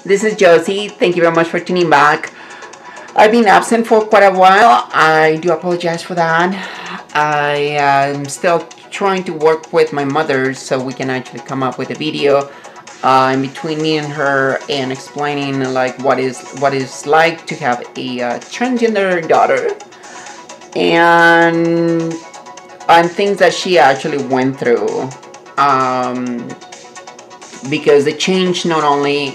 This is Josie. Thank you very much for tuning back. I've been absent for quite a while. I do apologize for that. I am still trying to work with my mother so we can actually come up with a video in between me and her and explaining like what is like to have a transgender daughter and things that she actually went through. Because the change is not only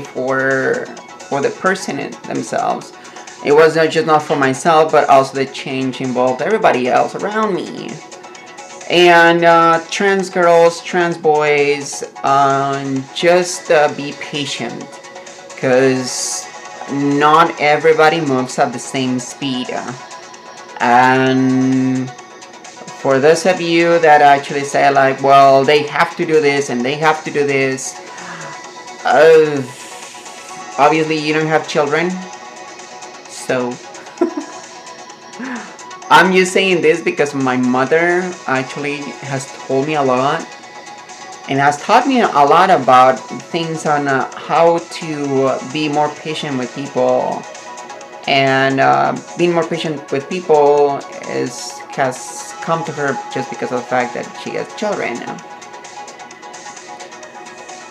for the person themselves. It was not for myself, but also the change involved everybody else around me. And trans girls, trans boys, just be patient, because not everybody moves at the same speed. And for those of you that actually say like, well, they have to do this and they have to do this, obviously you don't have children, so I'm just saying this because my mother actually has told me a lot and has taught me a lot about things on how to be more patient with people. And being more patient with people has come to her just because of the fact that she has children.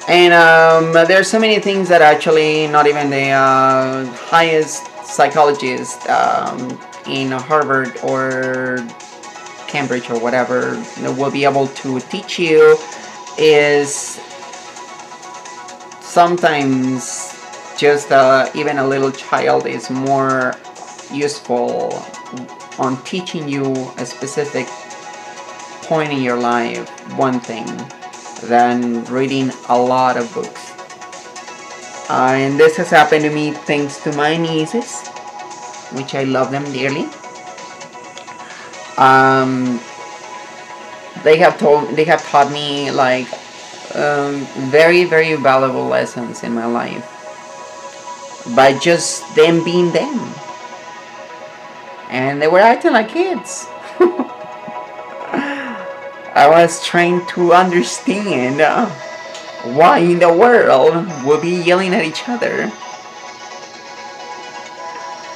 And there's so many things that actually not even the highest psychologist in Harvard or Cambridge or whatever will be able to teach you. Is sometimes just even a little child is more useful on teaching you a specific point in your life, one thing, than reading a lot of books. And this has happened to me thanks to my nieces, which I love them dearly. They have taught me like very, very valuable lessons in my life by just them being them. And they were acting like kids. I was trying to understand why in the world we'll be yelling at each other.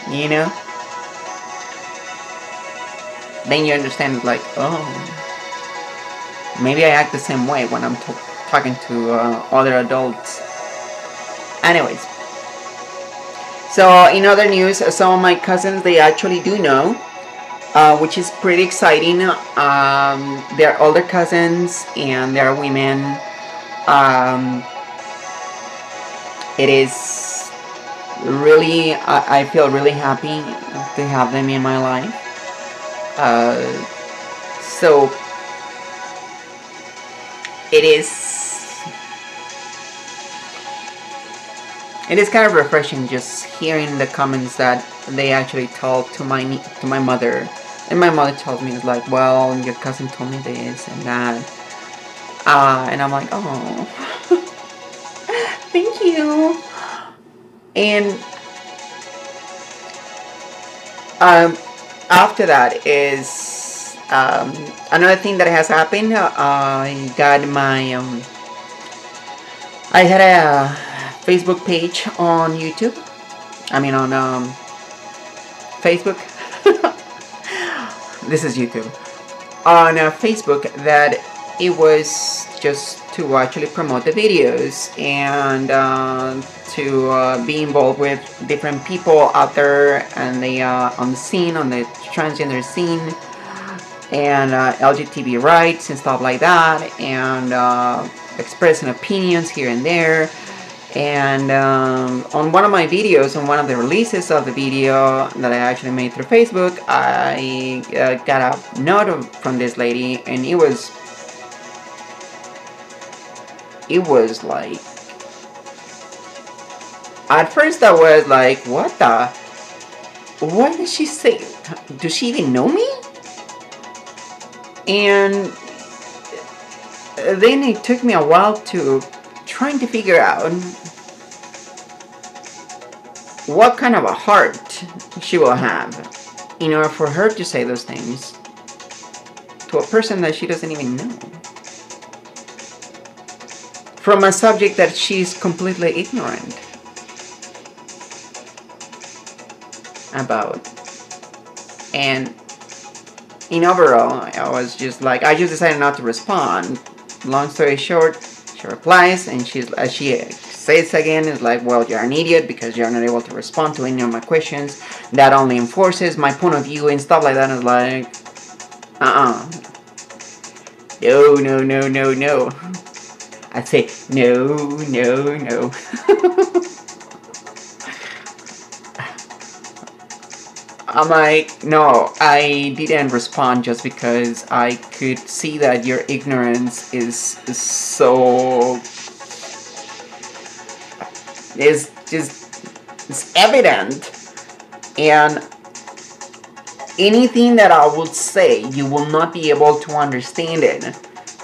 You know? Then you understand, like, oh, maybe I act the same way when I'm talking to other adults. Anyways. So in other news, some of my cousins, they actually do know, which is pretty exciting. They're older cousins and they're women. It is really, I feel really happy to have them in my life. So it is kind of refreshing just hearing the comments that they actually told to my mother. And my mother told me, it's like, well, your cousin told me this and that. And I'm like, oh, thank you. And after that is another thing that has happened. I got my I had a Facebook page on YouTube. I mean on Facebook. This is YouTube. On Facebook, that it was just to actually promote the videos and to be involved with different people out there and on the scene, on the transgender scene, and LGBT rights and stuff like that, and expressing opinions here and there. And on one of my videos, on one of the releases of the video that I actually made through Facebook, I got a note from this lady, and it was like, at first I was like, what did she say? Does she even know me? And then it took me a while to trying to figure out what kind of a heart she will have in order for her to say those things to a person that she doesn't even know, from a subject that she's completely ignorant about. And in overall, I was just like, I just decided not to respond. Long story short, she replies and she says again, is like, well, you're an idiot because you're not able to respond to any of my questions. That only enforces my point of view and stuff like that. And it's like, no, no, no, no, no. I say, no, no, no. I'm like, no, I didn't respond just because I could see that your ignorance is so... It's just, it's evident. And anything that I would say, you will not be able to understand it.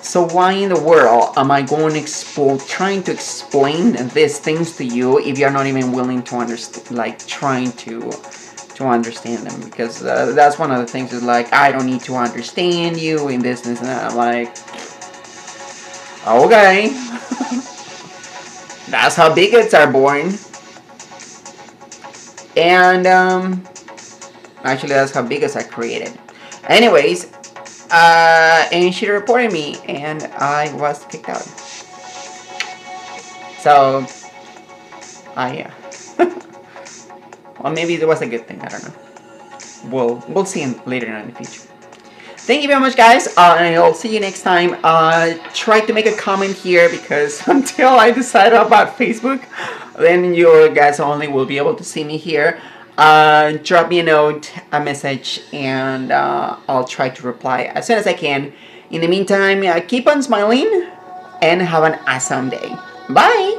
So why in the world am I going to trying to explain these things to you if you're not even willing to understand, like trying to understand them? Because that's one of the things is like, I don't need to understand you in this and that. I'm like, okay. That's how bigots are born. And actually that's how bigots are created. Anyways, and she reported me and I was kicked out. So well, maybe it was a good thing, I don't know. We'll see later on in the future. Thank you very much, guys, and I'll see you next time. Try to make a comment here because until I decide about Facebook, then you guys only will be able to see me here. Drop me a note, a message, and I'll try to reply as soon as I can. In the meantime, keep on smiling and have an awesome day. Bye!